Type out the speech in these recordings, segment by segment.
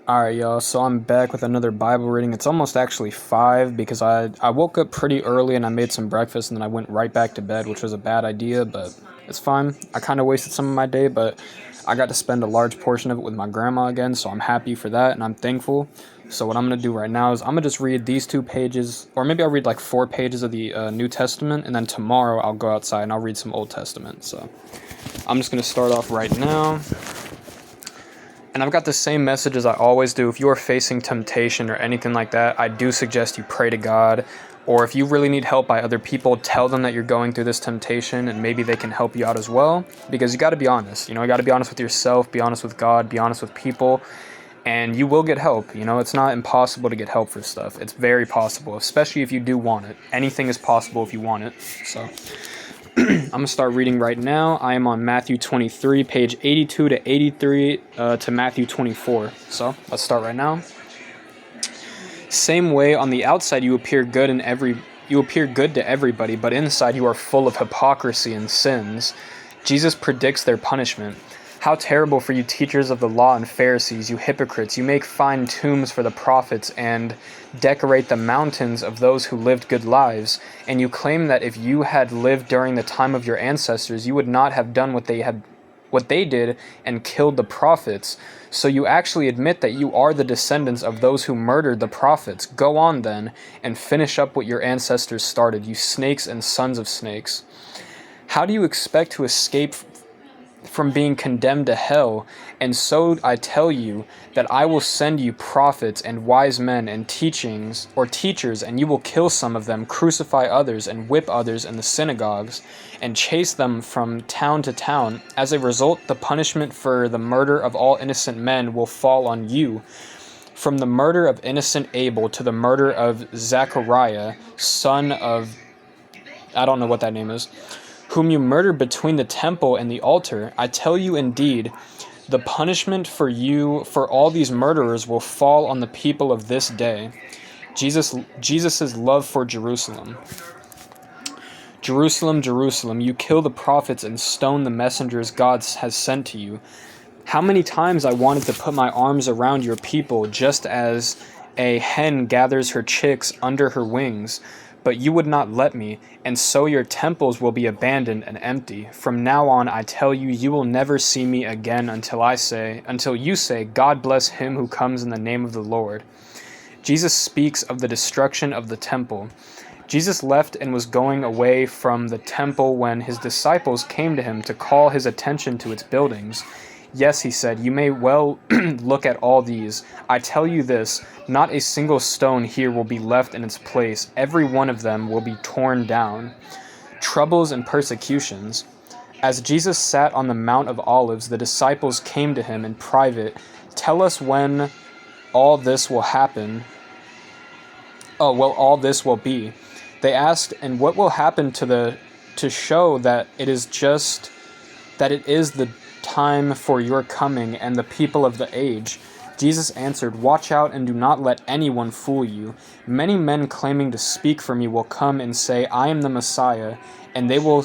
Alright, y'all, so I'm back with another Bible reading. It's almost actually 5 because I woke up pretty early and I made some breakfast and then I went right back to bed, which was a bad idea, but it's fine. I kind of wasted some of my day, but I got to spend a large portion of it with my grandma again, so I'm happy for that and I'm thankful. So what I'm going to do right now is I'm going to just read these 2 pages, or maybe I'll read like 4 pages of the New Testament, and then tomorrow I'll go outside and I'll read some Old Testament. So I'm just going to start off right now. And I've got the same message as I always do. If you are facing temptation or anything like that, I do suggest you pray to God. Or if you really need help by other people, tell them that you're going through this temptation and maybe they can help you out as well. Because you got to be honest. You got to be honest with yourself, be honest with God, be honest with people. And you will get help. It's not impossible to get help for stuff. It's very possible, especially if you do want it. Anything is possible if you want it. So I'm going to start reading right now. I am on Matthew 23, page 82 to 83 to Matthew 24. So let's start right now. Same way, on the outside you appear good to everybody, but inside you are full of hypocrisy and sins. Jesus predicts their punishment. How terrible for you teachers of the law and Pharisees, you hypocrites! You make fine tombs for the prophets and decorate the mountains of those who lived good lives, and you claim that if you had lived during the time of your ancestors, you would not have done what they did and killed the prophets. So you actually admit that you are the descendants of those who murdered the prophets. Go on then and finish up what your ancestors started, you snakes and sons of snakes. How do you expect to escape from being condemned to hell? And so I tell you that I will send you prophets and wise men and teachers, and you will kill some of them, crucify others, and whip others in the synagogues, and chase them from town to town. As a result, the punishment for the murder of all innocent men will fall on you. From the murder of innocent Abel to the murder of Zachariah, son of, I don't know what that name is, whom you murdered between the temple and the altar. I tell you indeed, the punishment for all these murderers will fall on the people of this day. Jesus' love for Jerusalem. Jerusalem, Jerusalem, you kill the prophets and stone the messengers God has sent to you. How many times I wanted to put my arms around your people, just as a hen gathers her chicks under her wings, but you would not let me, and so your temples will be abandoned and empty. From now on, I tell you, you will never see me again until you say, God bless him who comes in the name of the Lord. Jesus speaks of the destruction of the temple. Jesus left and was going away from the temple when his disciples came to him to call his attention to its buildings. Yes, he said, you may well look at all these. I tell you this, not a single stone here will be left in its place. Every one of them will be torn down. Troubles and persecutions. As Jesus sat on the Mount of Olives, the disciples came to him in private. Tell us when all this will happen. All this will be. They asked, and what will happen to show that it is the time for your coming and the people of the age? Jesus answered, watch out and do not let anyone fool you. Many men claiming to speak for me will come and say, I am the Messiah, and they will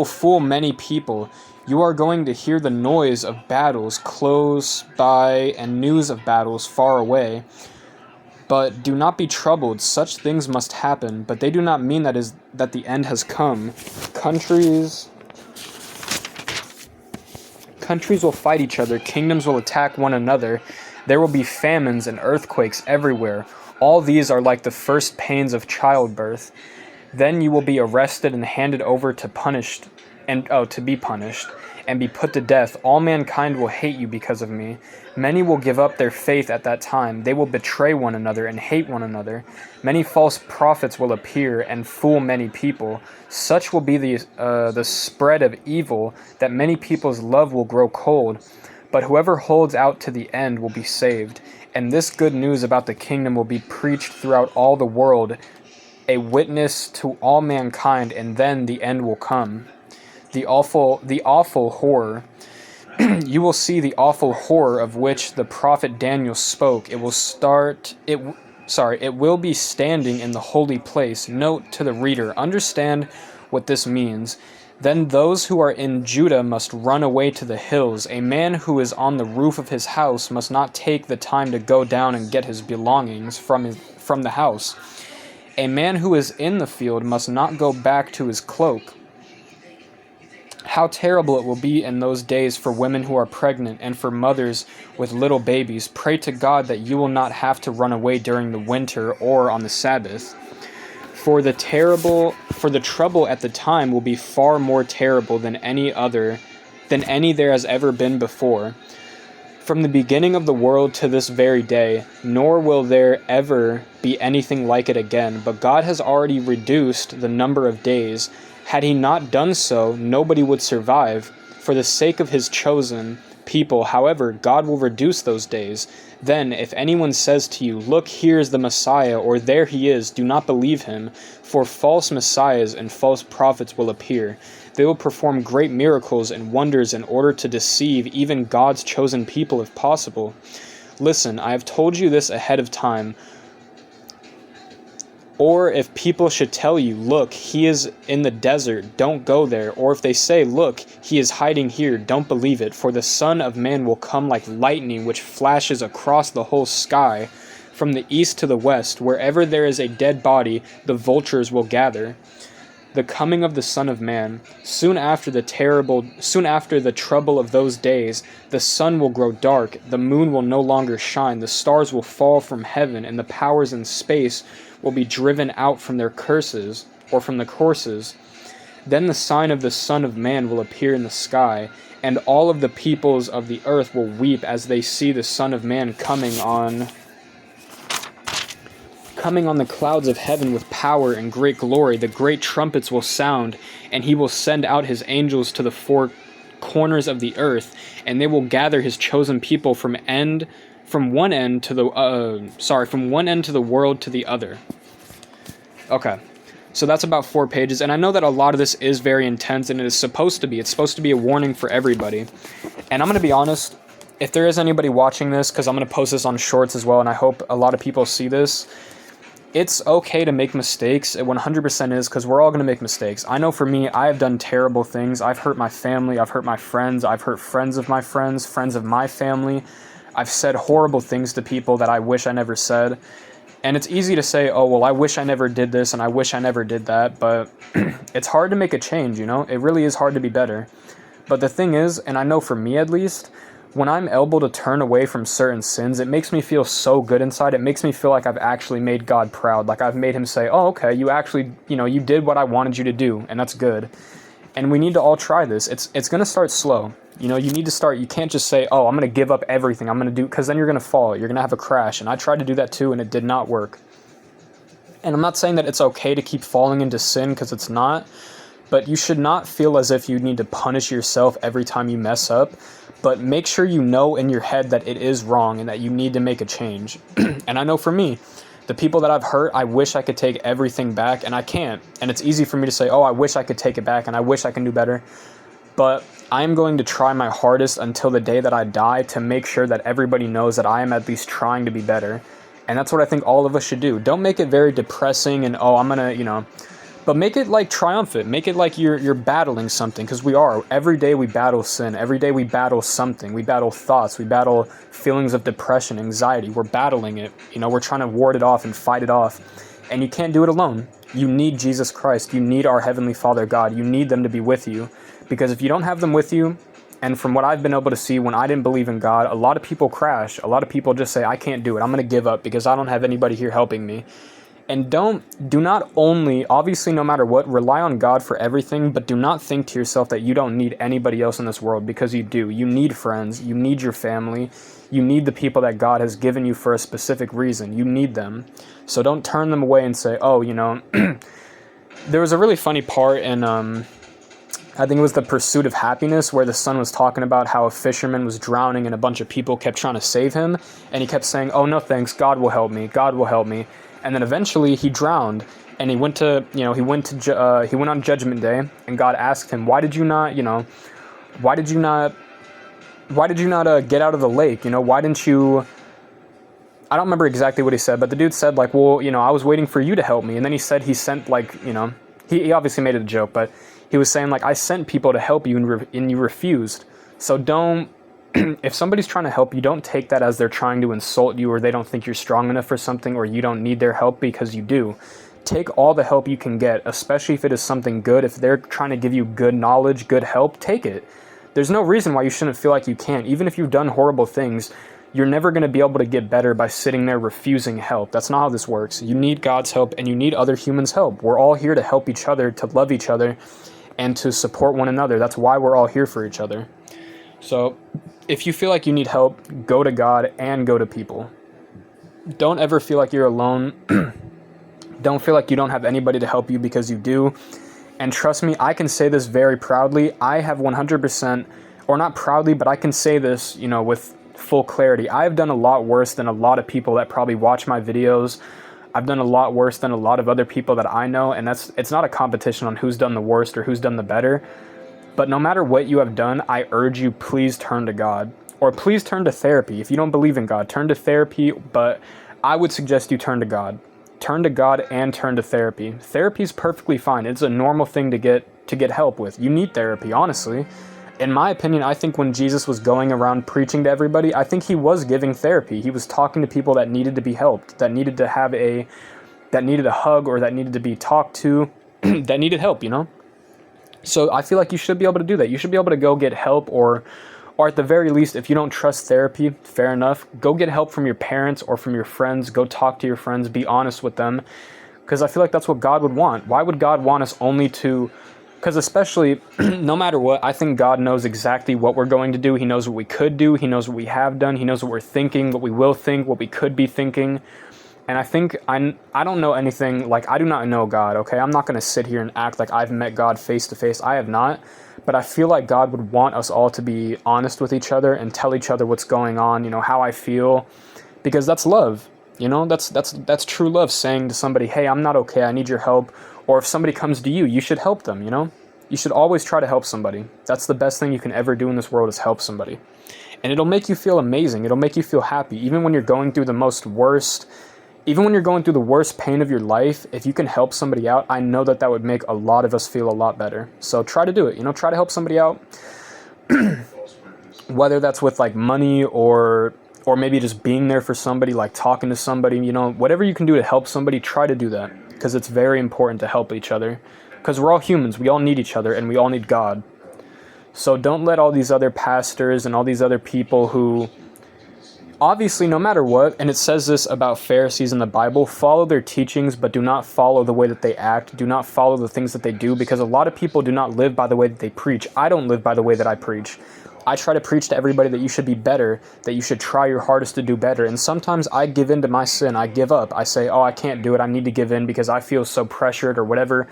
fool many people. You are going to hear the noise of battles close by and news of battles far away. But do not be troubled. Such things must happen, but they do not mean that the end has come. Countries will fight each other. Kingdoms will attack one another. There will be famines and earthquakes everywhere. All these are like the first pains of childbirth. Then you will be arrested and handed over to be punished, and be put to death. All mankind will hate you because of me. Many will give up their faith at that time. They will betray one another and hate one another. Many false prophets will appear and fool many people. Such will be the spread of evil that many people's love will grow cold. But whoever holds out to the end will be saved. And this good news about the kingdom will be preached throughout all the world, a witness to all mankind, and then the end will come. The awful horror. You will see the awful horror of which the prophet Daniel spoke. It will be standing in the holy place. Note to the reader, understand what this means. Then those who are in Judah must run away to the hills. A man who is on the roof of his house must not take the time to go down and get his belongings from the house. A man who is in the field must not go back to his cloak. How terrible it will be in those days for women who are pregnant and for mothers with little babies. Pray to God that you will not have to run away during the winter or on the Sabbath. For the trouble at the time will be far more terrible than any there has ever been before. From the beginning of the world to this very day, nor will there ever be anything like it again. But God has already reduced the number of days. Had he not done so, nobody would survive. For the sake of his chosen people, however, God will reduce those days. Then, if anyone says to you, "Look, here is the Messiah," or "There he is," do not believe him, for false messiahs and false prophets will appear. They will perform great miracles and wonders in order to deceive even God's chosen people if possible. Listen, I have told you this ahead of time. Or if people should tell you, "Look, he is in the desert," don't go there. Or if they say, "Look, he is hiding here," don't believe it. For the Son of Man will come like lightning, which flashes across the whole sky. From the east to the west, wherever there is a dead body, the vultures will gather. The coming of the Son of Man. Soon after the trouble of those days, the sun will grow dark, the moon will no longer shine, the stars will fall from heaven, and the powers in space will be driven out from their courses. Then the sign of the Son of Man will appear in the sky, and all of the peoples of the earth will weep as they see the Son of Man coming on the clouds of heaven with power and great glory. The great trumpets will sound, and he will send out his angels to the four corners of the earth, and they will gather his chosen people from one end to the world to the other. Okay. So that's about 4 pages, and I know that a lot of this is very intense, and it is supposed to be. It's supposed to be a warning for everybody. And I'm going to be honest, if there is anybody watching this, because I'm going to post this on Shorts as well, and I hope a lot of people see this, it's okay to make mistakes. It 100% is, because we're all going to make mistakes. I know for me, I have done terrible things. I've hurt my family. I've hurt my friends. I've hurt friends of my friends, friends of my family. I've said horrible things to people that I wish I never said. And it's easy to say, "Oh, well, I wish I never did this and I wish I never did that." But it's hard to make a change, you know? It really is hard to be better. But the thing is, and I know for me at least, when I'm able to turn away from certain sins, it makes me feel so good inside. It makes me feel like I've actually made God proud. Like I've made him say, "Oh, okay, you actually, you did what I wanted you to do, and that's good." And we need to all try this. It's going to start slow. You need to start. You can't just say, "Oh, I'm going to give up everything. I'm going to do," because then you're going to fall. You're going to have a crash. And I tried to do that too, and it did not work. And I'm not saying that it's okay to keep falling into sin, because it's not. But you should not feel as if you need to punish yourself every time you mess up. But make sure you know in your head that it is wrong and that you need to make a change. And I know for me, the people that I've hurt, I wish I could take everything back, and I can't. And it's easy for me to say, "Oh, I wish I could take it back, and I wish I can do better." But I'm going to try my hardest until the day that I die to make sure that everybody knows that I am at least trying to be better. And that's what I think all of us should do. Don't make it very depressing and, "Oh, I'm going to, but make it like triumphant. Make it like you're battling something, because we are. Every day we battle sin. Every day we battle something. We battle thoughts. We battle feelings of depression, anxiety. We're battling it. We're trying to ward it off and fight it off. And you can't do it alone. You need Jesus Christ. You need our Heavenly Father God. You need them to be with you. Because if you don't have them with you, and from what I've been able to see, when I didn't believe in God, a lot of people crash. A lot of people just say, "I can't do it. I'm going to give up because I don't have anybody here helping me." And do not only, obviously no matter what, rely on God for everything, but do not think to yourself that you don't need anybody else in this world, because you do. You need friends, you need your family, you need the people that God has given you for a specific reason. You need them. So don't turn them away and say, "Oh, there was a really funny part in, I think it was The Pursuit of Happiness, where the son was talking about how a fisherman was drowning and a bunch of people kept trying to save him, and he kept saying, "Oh, no thanks, God will help me, God will help me." And then eventually he drowned, and he went on Judgment Day, and God asked him, "Why did you not get out of the lake? Why didn't you?" I don't remember exactly what he said, but the dude said, like, "Well, I was waiting for you to help me." And then he said he sent, he obviously made it a joke, but He was saying, like, I sent people to help you and you refused. So don't, if somebody's trying to help you, don't take that as they're trying to insult you, or they don't think you're strong enough for something, or you don't need their help, because you do. Take all the help you can get, especially if it is something good. If they're trying to give you good knowledge, good help, take it. There's no reason why you shouldn't feel like you can't. Even if you've done horrible things, you're never going to be able to get better by sitting there refusing help. That's not how this works. You need God's help, and you need other humans' help. We're all here to help each other, to love each other, and to support one another. That's why we're all here for each other. So if you feel like you need help, go to God and go to people. Don't ever feel like you're alone. Don't feel like you don't have anybody to help you, because you do. And trust me, I can say this very proudly. I have 100%, or not proudly, but I can say this, with full clarity. I've done a lot worse than a lot of people that probably watch my videos. I've done a lot worse than a lot of other people that I know, and it's not a competition on who's done the worst or who's done the better. But no matter what you have done, I urge you, please turn to God, or please turn to therapy. If you don't believe in God, turn to therapy, but I would suggest you turn to God. Turn to God and turn to therapy. Therapy is perfectly fine. It's a normal thing to get help with. You need therapy, honestly. In my opinion, I think when Jesus was going around preaching to everybody, I think he was giving therapy. He was talking to people that needed to be helped, that needed a hug, or that needed to be talked to, that needed help, So I feel like you should be able to do that. You should be able to go get help, or at the very least, if you don't trust therapy, fair enough, go get help from your parents or from your friends. Go talk to your friends, be honest with them, because I feel like that's what God would want. Why would God want us only to... Because especially, no matter what, I think God knows exactly what we're going to do. He knows what we could do. He knows what we have done. He knows what we're thinking, what we will think, what we could be thinking. And I think I don't know anything, like, I do not know God, okay? I'm not going to sit here and act like I've met God face to face. I have not. But I feel like God would want us all to be honest with each other and tell each other what's going on, how I feel. Because that's love. That's true love, saying to somebody, hey, I'm not okay, I need your help. Or if somebody comes to you, you should help them, You should always try to help somebody. That's the best thing you can ever do in this world, is help somebody. And it'll make you feel amazing. It'll make you feel happy. Even when you're going through the worst pain of your life, if you can help somebody out, I know that would make a lot of us feel a lot better. So try to do it, try to help somebody out. Whether that's with like money or maybe just being there for somebody, like talking to somebody, whatever you can do to help somebody, try to do that. Because it's very important to help each other. Because we're all humans, we all need each other, and we all need God. So don't let all these other pastors and all these other people who, obviously, no matter what, and it says this about Pharisees in the Bible, follow their teachings, but do not follow the way that they act. Do not follow the things that they do, because a lot of people do not live by the way that they preach. I don't live by the way that I preach. I try to preach to everybody that you should be better, that you should try your hardest to do better. And sometimes I give in to my sin. I give up. I say, oh, I can't do it. I need to give in because I feel so pressured, or whatever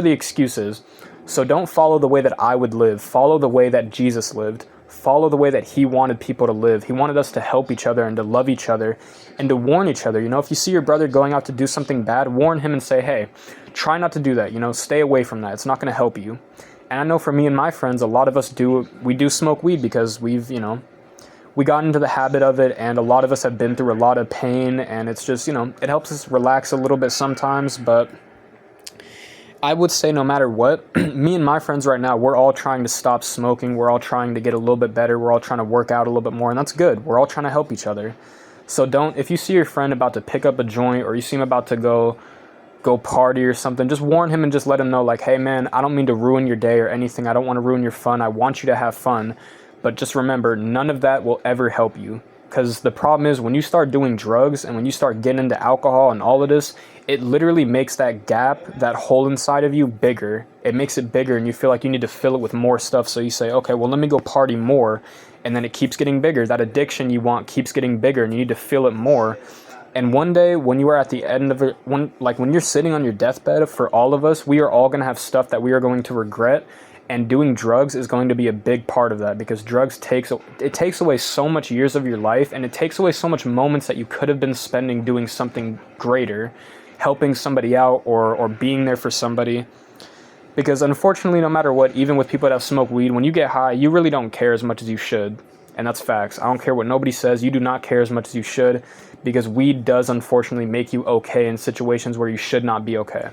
the excuse is. So don't follow the way that I would live. Follow the way that Jesus lived. Follow the way that he wanted people to live. He wanted us to help each other and to love each other and to warn each other. If you see your brother going out to do something bad, warn him and say, hey, try not to do that. Stay away from that. It's not going to help you. And I know for me and my friends, a lot of us do smoke weed because we got into the habit of it, and a lot of us have been through a lot of pain, and it's just, it helps us relax a little bit sometimes. But I would say no matter what, me and my friends right now, we're all trying to stop smoking. We're all trying to get a little bit better. We're all trying to work out a little bit more, and that's good. We're all trying to help each other. So if you see your friend about to pick up a joint, or you see him about to go party or something, just warn him and just let him know, like, hey man, I don't mean to ruin your day or anything. I don't want to ruin your fun. I want you to have fun. But just remember, none of that will ever help you. Because the problem is, when you start doing drugs and when you start getting into alcohol and all of this, it literally makes that gap, that hole inside of you, bigger. It makes it bigger, and you feel like you need to fill it with more stuff. So you say, okay, well, let me go party more. And then it keeps getting bigger. That addiction you want keeps getting bigger, and you need to fill it more. And one day, when you are at the end of it, when you're sitting on your deathbed, for all of us, we are all going to have stuff that we are going to regret. And doing drugs is going to be a big part of that, because drugs takes away so much years of your life, and it takes away so much moments that you could have been spending doing something greater, helping somebody out, or being there for somebody. Because unfortunately, no matter what, even with people that have smoked weed, when you get high, you really don't care as much as you should. And that's facts. I don't care what nobody says. You do not care as much as you should, because weed does unfortunately make you okay in situations where you should not be okay.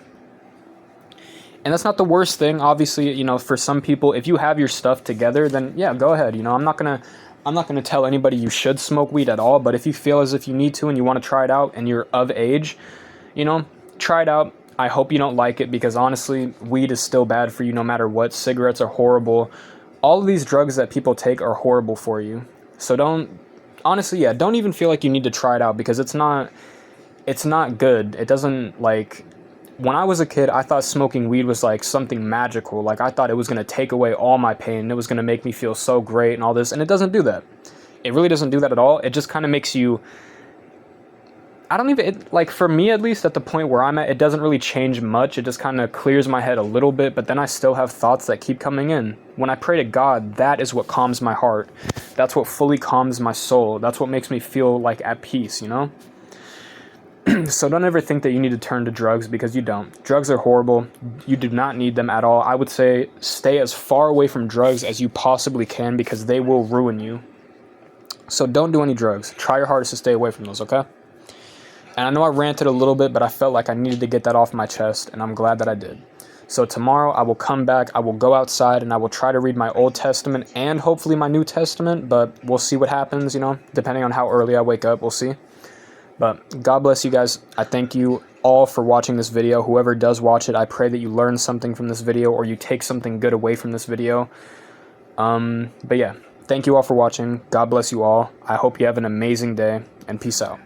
And that's not the worst thing. Obviously, you know, for some people, if you have your stuff together, then yeah, go ahead. You know, I'm not gonna tell anybody you should smoke weed at all. But if you feel as if you need to and you want to try it out and you're of age, you know, try it out. I hope you don't like it, because honestly, weed is still bad for you no matter what. Cigarettes are horrible. All of these drugs that people take are horrible for you. So honestly, yeah, don't even feel like you need to try it out, because it's not good. It doesn't, like, when I was a kid, I thought smoking weed was like something magical. Like, I thought it was going to take away all my pain. It was going to make me feel so great and all this. And it doesn't do that. It really doesn't do that at all. It just kind of makes you, like, for me at least, at the point where I'm at, it doesn't really change much. It just kind of clears my head a little bit, but then I still have thoughts that keep coming in. When I pray to God, that is what calms my heart. That's what fully calms my soul. That's what makes me feel like at peace, you know? So don't ever think that you need to turn to drugs, because you don't. Drugs are horrible. You do not need them at all. I would say stay as far away from drugs as you possibly can, because they will ruin you. So don't do any drugs. Try your hardest to stay away from those, okay? And I know I ranted a little bit, but I felt like I needed to get that off my chest, and I'm glad that I did. So tomorrow I will come back, I will go outside, and I will try to read my Old Testament and hopefully my New Testament, but we'll see what happens, you know, depending on how early I wake up, we'll see. But God bless you guys. I thank you all for watching this video. Whoever does watch it, I pray that you learn something from this video, or you take something good away from this video. But yeah, thank you all for watching. God bless you all. I hope you have an amazing day, and peace out.